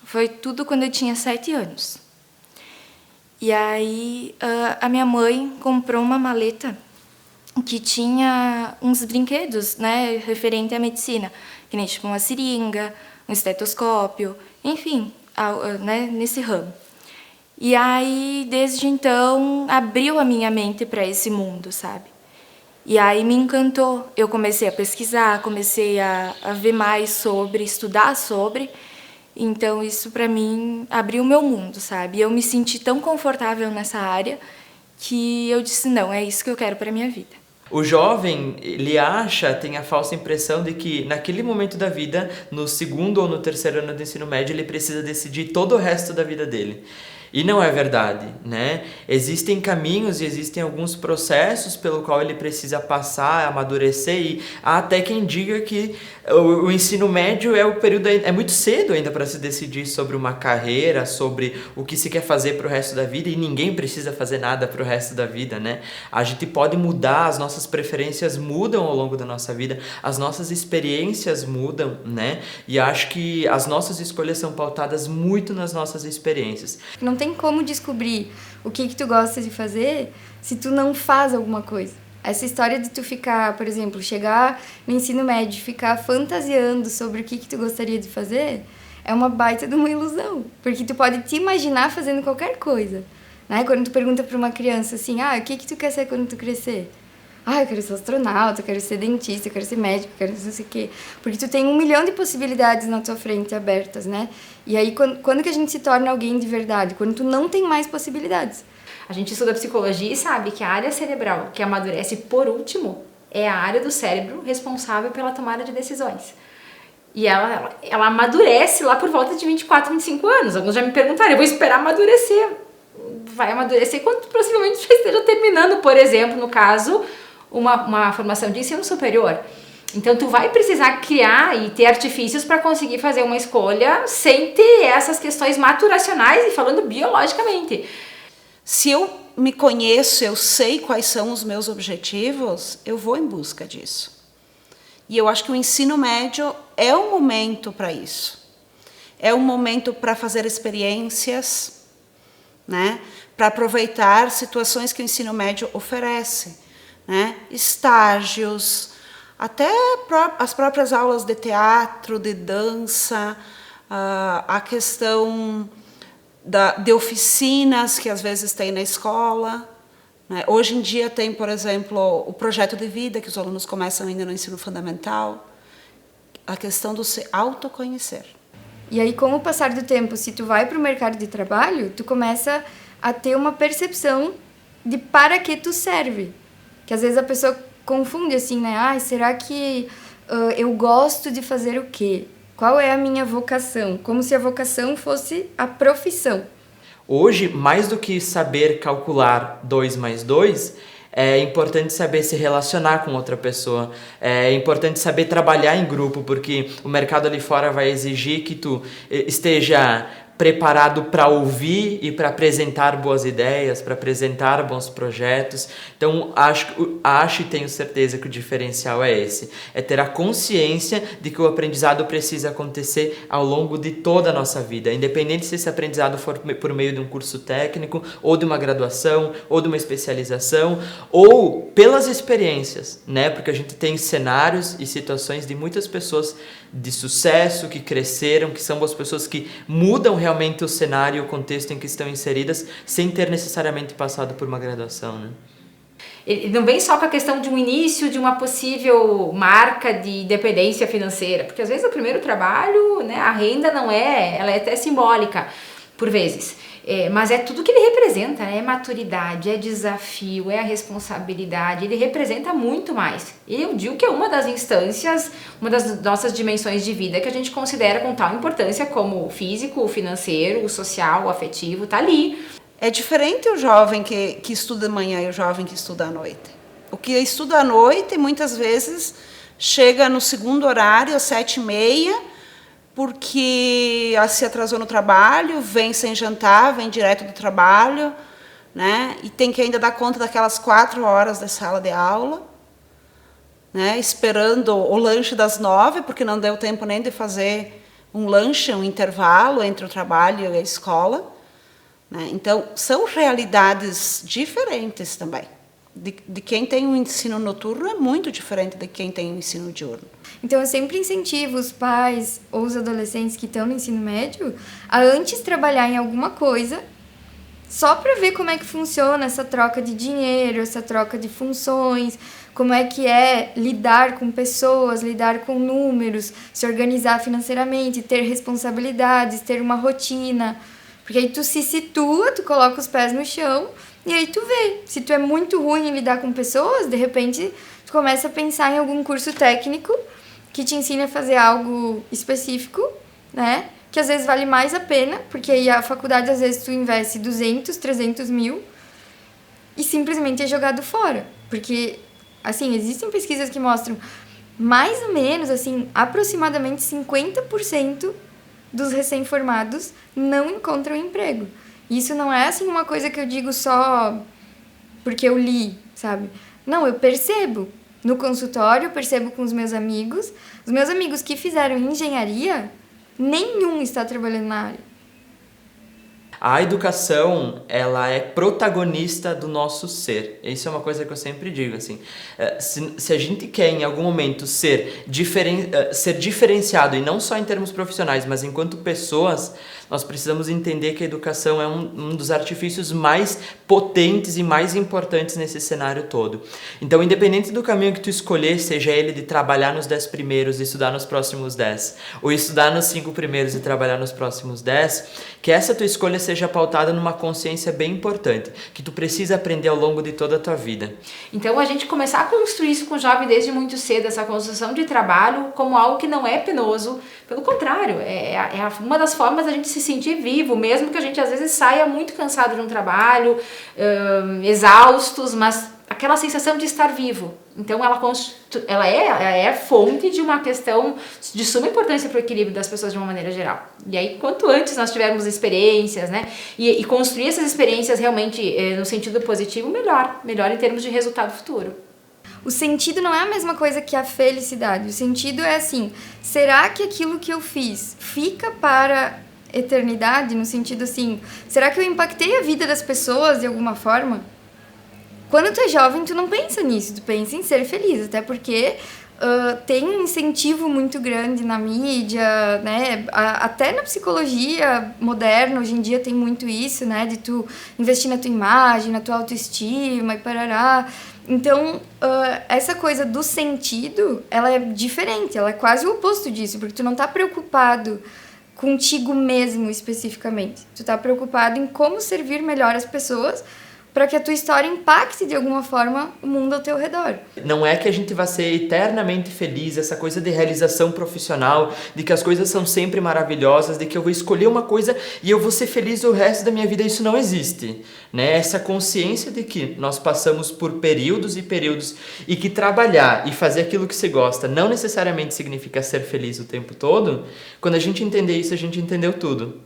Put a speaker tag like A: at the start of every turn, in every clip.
A: Foi tudo quando eu tinha 7 anos. E aí a minha mãe comprou uma maleta que tinha uns brinquedos, né, referente à medicina, que nem tipo uma seringa, um estetoscópio, enfim, né, nesse ramo. E aí, desde então, abriu a minha mente para esse mundo, sabe? E aí me encantou. Eu comecei a pesquisar, comecei a ver mais sobre, estudar sobre. Então, isso para mim abriu o meu mundo, sabe? Eu me senti tão confortável nessa área que eu disse, não, é isso que eu quero para minha vida.
B: O jovem, ele tem a falsa impressão de que naquele momento da vida, no segundo ou no terceiro ano do ensino médio, ele precisa decidir todo o resto da vida dele. E não é verdade, né? Existem caminhos e existem alguns processos pelo qual ele precisa passar, amadurecer, e há até quem diga que o ensino médio é o período, é muito cedo ainda para se decidir sobre uma carreira, sobre o que se quer fazer para o resto da vida, e ninguém precisa fazer nada para o resto da vida, né? A gente pode mudar, as nossas preferências mudam ao longo da nossa vida, as nossas experiências mudam, né? E acho que as nossas escolhas são pautadas muito nas nossas experiências.
A: Não tem como descobrir o que tu gosta de fazer se tu não faz alguma coisa. Essa história de tu ficar, por exemplo, chegar no ensino médio e ficar fantasiando sobre o que tu gostaria de fazer é uma baita de uma ilusão. Porque tu pode te imaginar fazendo qualquer coisa, né? Quando tu pergunta para uma criança assim, o que tu quer ser quando tu crescer? Eu quero ser astronauta, eu quero ser dentista, eu quero ser médico, eu quero ser não sei o quê. Porque tu tem 1 milhão de possibilidades na tua frente abertas, né? E aí, quando que a gente se torna alguém de verdade? Quando tu não tem mais possibilidades.
C: A gente estuda psicologia e sabe que a área cerebral que amadurece por último é a área do cérebro responsável pela tomada de decisões. E ela amadurece lá por volta de 24, 25 anos. Alguns já me perguntaram, eu vou esperar amadurecer. Vai amadurecer quando possivelmente já esteja terminando, por exemplo, no caso, uma formação de ensino superior. Então, tu vai precisar criar e ter artifícios para conseguir fazer uma escolha sem ter essas questões maturacionais e falando biologicamente.
D: Se eu me conheço, eu sei quais são os meus objetivos, eu vou em busca disso. E eu acho que o ensino médio é um momento para isso. É um momento para fazer experiências, né? Para aproveitar situações que o ensino médio oferece, né? Estágios, até as próprias aulas de teatro, de dança, a questão de oficinas que às vezes tem na escola, né? Hoje em dia tem, por exemplo, o projeto de vida, que os alunos começam ainda no ensino fundamental, a questão do se autoconhecer.
A: E aí, com o passar do tempo, se tu vai para o mercado de trabalho, tu começa a ter uma percepção de para que tu serve. Que às vezes a pessoa confunde assim, né? Será que eu gosto de fazer o quê? Qual é a minha vocação? Como se a vocação fosse a profissão.
B: Hoje, mais do que saber calcular 2 mais 2, é importante saber se relacionar com outra pessoa. É importante saber trabalhar em grupo, porque o mercado ali fora vai exigir que tu esteja preparado para ouvir e para apresentar boas ideias, para apresentar bons projetos. Então, acho e tenho certeza que o diferencial é esse. É ter a consciência de que o aprendizado precisa acontecer ao longo de toda a nossa vida, independente se esse aprendizado for por meio de um curso técnico, ou de uma graduação, ou de uma especialização, ou pelas experiências, né? Porque a gente tem cenários e situações de muitas pessoas de sucesso, que cresceram, que são as pessoas que mudam realmente o cenário e o contexto em que estão inseridas, sem ter necessariamente passado por uma graduação, né?
C: Ele não vem só com a questão de um início de uma possível marca de independência financeira, porque às vezes o primeiro trabalho, né, a renda ela é até simbólica, por vezes. Mas é tudo que ele representa, né? É maturidade, é desafio, é a responsabilidade, ele representa muito mais. E eu digo que é uma das instâncias, uma das nossas dimensões de vida que a gente considera com tal importância como o físico, o financeiro, o social, o afetivo, tá ali.
D: É diferente o jovem que estuda de manhã e o jovem que estuda à noite. O que estuda à noite, muitas vezes, chega no segundo horário, às 7h30, porque se atrasou no trabalho, vem sem jantar, vem direto do trabalho, né? E tem que ainda dar conta daquelas 4 horas de sala de aula, né? Esperando o lanche das 9, porque não deu tempo nem de fazer um lanche, um intervalo entre o trabalho e a escola, né? Então, são realidades diferentes também. De quem tem um ensino noturno é muito diferente de quem tem um ensino diurno.
A: Então, eu sempre incentivo os pais ou os adolescentes que estão no ensino médio a antes trabalhar em alguma coisa só para ver como é que funciona essa troca de dinheiro, essa troca de funções, como é que é lidar com pessoas, lidar com números, se organizar financeiramente, ter responsabilidades, ter uma rotina. Porque aí tu se situa, tu coloca os pés no chão e aí tu vê. Se tu é muito ruim em lidar com pessoas, de repente tu começa a pensar em algum curso técnico que te ensine a fazer algo específico, né? Que às vezes vale mais a pena, porque aí a faculdade às vezes tu investe 200, 300 mil e simplesmente é jogado fora. Porque, assim, existem pesquisas que mostram mais ou menos, assim, aproximadamente 50% dos recém-formados não encontram emprego. Isso não é, assim, uma coisa que eu digo só porque eu li, sabe? Não, eu percebo. No consultório, eu percebo com os meus amigos. Os meus amigos que fizeram engenharia, nenhum está trabalhando na área.
B: A educação, ela é protagonista do nosso ser. Isso é uma coisa que eu sempre digo, assim. Se a gente quer, em algum momento, ser diferenciado, e não só em termos profissionais, mas enquanto pessoas, nós precisamos entender que a educação é um dos artifícios mais potentes e mais importantes nesse cenário todo. Então, independente do caminho que tu escolher, seja ele de trabalhar nos 10 primeiros e estudar nos próximos 10, ou estudar nos 5 primeiros e trabalhar nos próximos 10, que essa tua escolha seja pautada numa consciência bem importante, que tu precisa aprender ao longo de toda a tua vida.
C: Então, a gente começar a construir isso com o jovem desde muito cedo, essa construção de trabalho como algo que não é penoso, pelo contrário, é uma das formas da gente se sentir vivo, mesmo que a gente às vezes saia muito cansado de um trabalho, exaustos, mas aquela sensação de estar vivo. Então, ela é fonte de uma questão de suma importância para o equilíbrio das pessoas de uma maneira geral. E aí, quanto antes nós tivermos experiências, né, e construir essas experiências realmente no sentido positivo, melhor em termos de resultado futuro.
A: O sentido não é a mesma coisa que a felicidade. O sentido é assim, será que aquilo que eu fiz fica para eternidade? No sentido assim, será que eu impactei a vida das pessoas de alguma forma? Quando tu é jovem, tu não pensa nisso, tu pensa em ser feliz, até porque tem um incentivo muito grande na mídia, né? Até na psicologia moderna, hoje em dia tem muito isso, né? De tu investir na tua imagem, na tua autoestima e parará. Então, essa coisa do sentido, ela é diferente, ela é quase o oposto disso, porque tu não tá preocupado contigo mesmo especificamente. Tu tá preocupado em como servir melhor as pessoas para que a tua história impacte de alguma forma o mundo ao teu redor.
B: Não é que a gente vai ser eternamente feliz, essa coisa de realização profissional, de que as coisas são sempre maravilhosas, de que eu vou escolher uma coisa e eu vou ser feliz o resto da minha vida. Isso não existe, né? Essa consciência de que nós passamos por períodos e períodos e que trabalhar e fazer aquilo que você gosta não necessariamente significa ser feliz o tempo todo. Quando a gente entender isso, a gente entendeu tudo.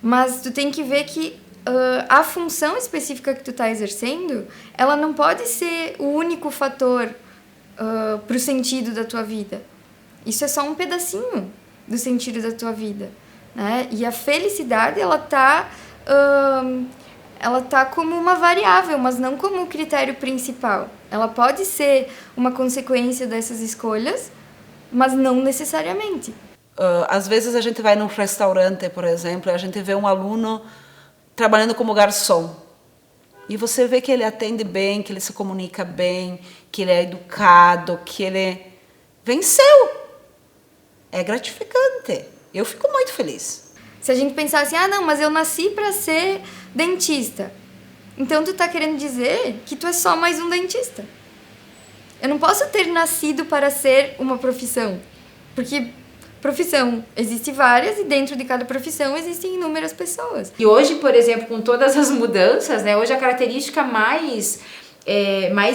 A: Mas tu tem que ver que a função específica que tu tá exercendo, ela não pode ser o único fator pro sentido da tua vida. Isso é só um pedacinho do sentido da tua vida, né? E a felicidade, ela tá como uma variável, mas não como o critério principal. Ela pode ser uma consequência dessas escolhas, mas não necessariamente.
D: Às vezes a gente vai num restaurante, por exemplo, e a gente vê um aluno trabalhando como garçom. E você vê que ele atende bem, que ele se comunica bem, que ele é educado, que ele venceu. É gratificante. Eu fico muito feliz.
A: Se a gente pensar assim, não, mas eu nasci para ser dentista. Então tu tá querendo dizer que tu é só mais um dentista. Eu não posso ter nascido para ser uma profissão. Porque profissão, existem várias e dentro de cada profissão existem inúmeras pessoas.
C: E hoje, por exemplo, com todas as mudanças, né, hoje a característica mais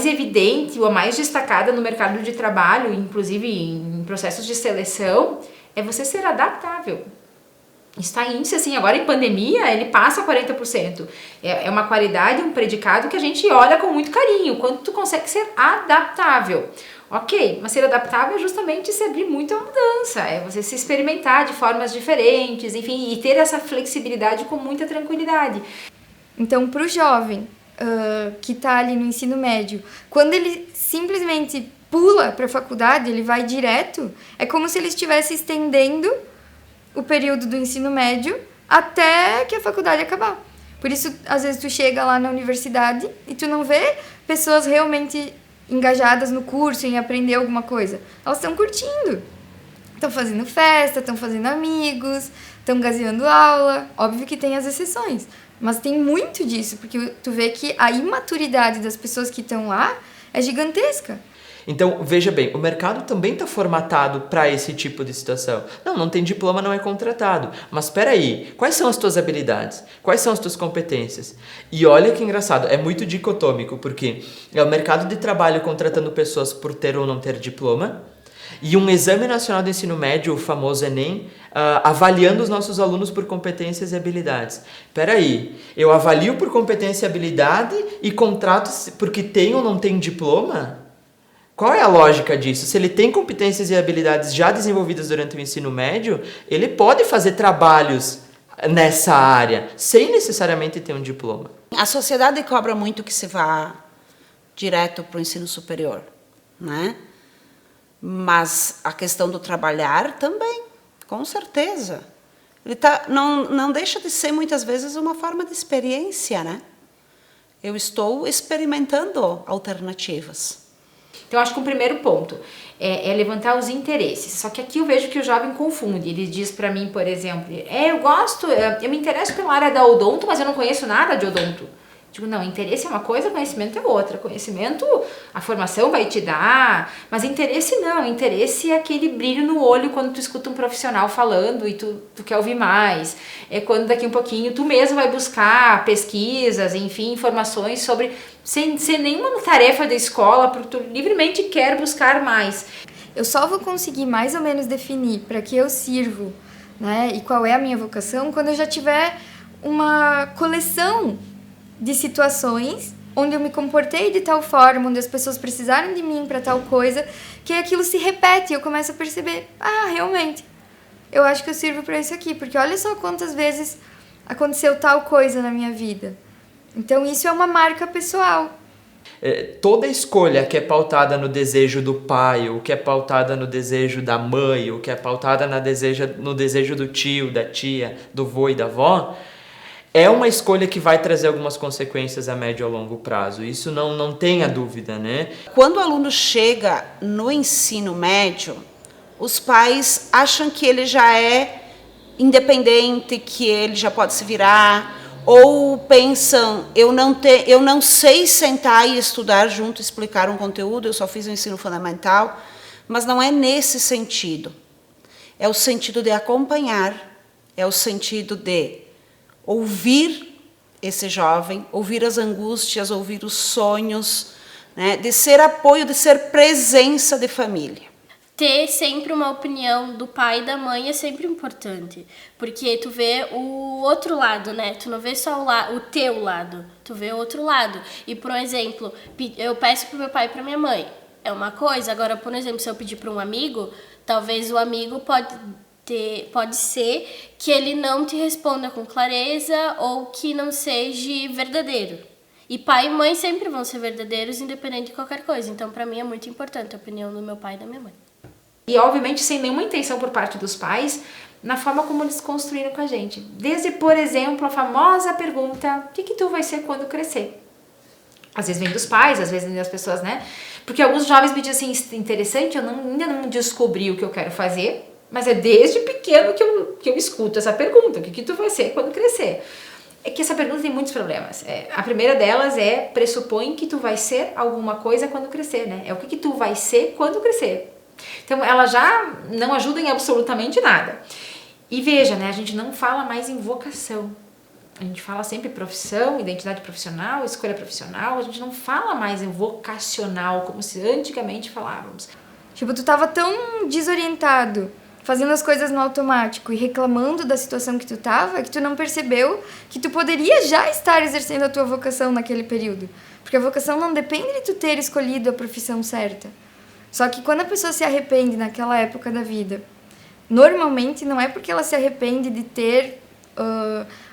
C: evidente ou a mais destacada no mercado de trabalho, inclusive em processos de seleção, é você ser adaptável. Está índice, assim, agora em pandemia, ele passa 40%. É uma qualidade, um predicado que a gente olha com muito carinho, quanto tu consegue ser adaptável. Ok, mas ser adaptável é justamente se abrir muito à mudança, é você se experimentar de formas diferentes, enfim, e ter essa flexibilidade com muita tranquilidade.
A: Então, para o jovem que está ali no ensino médio, quando ele simplesmente pula para a faculdade, ele vai direto, é como se ele estivesse estendendo o período do ensino médio até que a faculdade acabar. Por isso, às vezes, tu chega lá na universidade e tu não vê pessoas realmente engajadas no curso, em aprender alguma coisa. Elas estão curtindo. Estão fazendo festa, estão fazendo amigos, estão gazeando aula. Óbvio que tem as exceções, mas tem muito disso, porque tu vê que a imaturidade das pessoas que estão lá é gigantesca.
B: Então, veja bem, o mercado também está formatado para esse tipo de situação. Não tem diploma, não é contratado. Mas espera aí, quais são as tuas habilidades? Quais são as tuas competências? E olha que engraçado, é muito dicotômico, porque é o mercado de trabalho contratando pessoas por ter ou não ter diploma, e um Exame Nacional do Ensino Médio, o famoso Enem, avaliando os nossos alunos por competências e habilidades. Espera aí, eu avalio por competência e habilidade e contrato porque tem ou não tem diploma? Qual é a lógica disso? Se ele tem competências e habilidades já desenvolvidas durante o ensino médio, ele pode fazer trabalhos nessa área, sem necessariamente ter um diploma.
D: A sociedade cobra muito que se vá direto para o ensino superior, né? Mas a questão do trabalhar também, com certeza. Ele não deixa de ser, muitas vezes, uma forma de experiência, né? Eu estou experimentando alternativas.
C: Então, acho que o primeiro ponto é levantar os interesses. Só que aqui eu vejo que o jovem confunde. Ele diz pra mim, por exemplo, eu me interesso pela área da odonto, mas eu não conheço nada de odonto. Digo, não, interesse é uma coisa, conhecimento é outra. Conhecimento, a formação vai te dar, mas interesse não. Interesse é aquele brilho no olho quando tu escuta um profissional falando e tu quer ouvir mais. É quando daqui um pouquinho tu mesmo vai buscar pesquisas, enfim, informações sobre, sem nenhuma tarefa da escola, porque tu livremente quer buscar mais.
A: Eu só vou conseguir mais ou menos definir para que eu sirvo, né, e qual é a minha vocação quando eu já tiver uma coleção de situações onde eu me comportei de tal forma, onde as pessoas precisaram de mim para tal coisa, que aquilo se repete e eu começo a perceber, realmente, eu acho que eu sirvo para isso aqui, porque olha só quantas vezes aconteceu tal coisa na minha vida. Então isso é uma marca pessoal.
B: Toda escolha que é pautada no desejo do pai, ou que é pautada no desejo da mãe, ou que é pautada no desejo do tio, da tia, do vô e da avó, é uma escolha que vai trazer algumas consequências a médio e a longo prazo. Isso não tenha dúvida, né?
D: Quando o aluno chega no ensino médio, os pais acham que ele já é independente, que ele já pode se virar, ou pensam, eu não sei sentar e estudar junto, explicar um conteúdo, eu só fiz o ensino fundamental, mas não é nesse sentido. É o sentido de acompanhar, é o sentido de ouvir esse jovem, ouvir as angústias, ouvir os sonhos, né? De ser apoio, de ser presença de família.
E: Ter sempre uma opinião do pai e da mãe é sempre importante, porque tu vê o outro lado, né? Tu não vê só o teu lado, tu vê o outro lado. E, por exemplo, eu peço pro meu pai e pra minha mãe, é uma coisa. Agora, por exemplo, se eu pedir para um amigo, talvez o amigo pode ser que ele não te responda com clareza ou que não seja verdadeiro. E pai e mãe sempre vão ser verdadeiros, independente de qualquer coisa. Então, para mim, é muito importante a opinião do meu pai e da minha mãe.
C: E, obviamente, sem nenhuma intenção por parte dos pais, na forma como eles construíram com a gente. Desde, por exemplo, a famosa pergunta, o que tu vai ser quando crescer? Às vezes vem dos pais, às vezes vem das pessoas, né? Porque alguns jovens me dizem assim, interessante, ainda não descobri o que eu quero fazer, mas é desde pequeno que eu escuto essa pergunta, o que tu vai ser quando crescer? É que essa pergunta tem muitos problemas. A primeira delas pressupõe que tu vai ser alguma coisa quando crescer, né? É o que tu vai ser quando crescer. Então, ela já não ajuda em absolutamente nada. E veja, né? A gente não fala mais em vocação. A gente fala sempre profissão, identidade profissional, escolha profissional. A gente não fala mais em vocacional, como se antigamente falávamos.
A: Tipo, tu tava tão desorientado, fazendo as coisas no automático e reclamando da situação que tu tava, que tu não percebeu que tu poderia já estar exercendo a tua vocação naquele período. Porque a vocação não depende de tu ter escolhido a profissão certa. Só que quando a pessoa se arrepende naquela época da vida, normalmente não é porque ela se arrepende de ter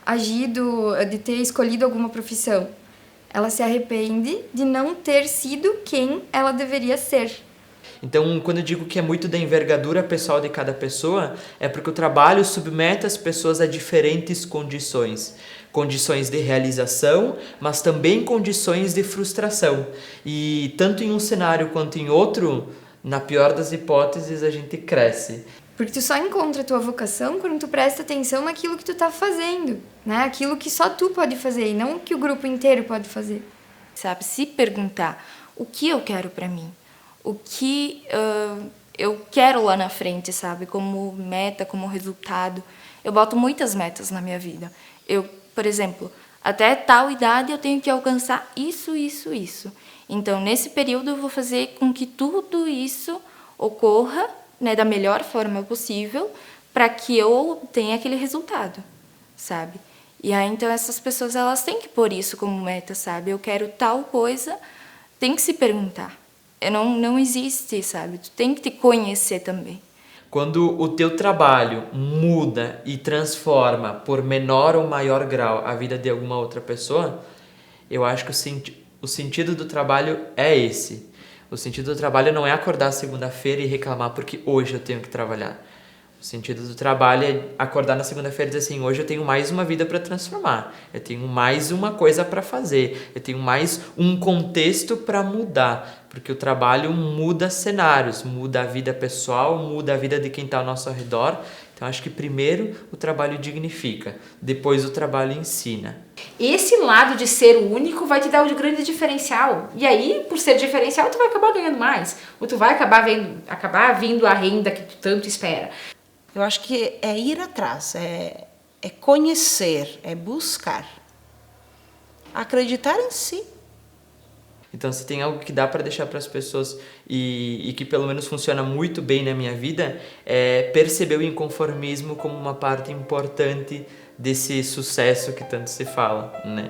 A: agido, de ter escolhido alguma profissão. Ela se arrepende de não ter sido quem ela deveria ser.
B: Então, quando eu digo que é muito da envergadura pessoal de cada pessoa, é porque o trabalho submete as pessoas a diferentes condições. Condições de realização, mas também condições de frustração. E tanto em um cenário quanto em outro, na pior das hipóteses, a gente cresce.
A: Porque tu só encontra a tua vocação quando tu presta atenção naquilo que tu tá fazendo, né? Aquilo que só tu pode fazer e não o que o grupo inteiro pode fazer. Sabe? Se perguntar o que eu quero pra mim, o que eu quero lá na frente, sabe? Como meta, como resultado. Eu boto muitas metas na minha vida. Eu, por exemplo, até tal idade eu tenho que alcançar isso, isso, isso. Então, nesse período eu vou fazer com que tudo isso ocorra, né, da melhor forma possível, para que eu tenha aquele resultado, sabe? E aí, então, essas pessoas, elas têm que pôr isso como meta, sabe? Eu quero tal coisa, tem que se perguntar. Não existe, sabe? Tu tem que te conhecer também.
B: Quando o teu trabalho muda e transforma por menor ou maior grau a vida de alguma outra pessoa, eu acho que o sentido do trabalho é esse. O sentido do trabalho não é acordar segunda-feira e reclamar porque hoje eu tenho que trabalhar. O sentido do trabalho é acordar na segunda-feira e dizer assim, hoje eu tenho mais uma vida para transformar, eu tenho mais uma coisa para fazer, eu tenho mais um contexto para mudar, porque o trabalho muda cenários, muda a vida pessoal, muda a vida de quem está ao nosso redor. Então acho que primeiro o trabalho dignifica, depois o trabalho ensina.
C: Esse lado de ser o único vai te dar o grande diferencial. E aí, por ser diferencial, tu vai acabar ganhando mais. Ou tu vai acabar vindo a renda que tu tanto espera.
D: Eu acho que é ir atrás, é conhecer, é buscar. Acreditar em si.
B: Então, se tem algo que dá para deixar para as pessoas e que pelo menos funciona muito bem na minha vida, é perceber o inconformismo como uma parte importante desse sucesso que tanto se fala, né?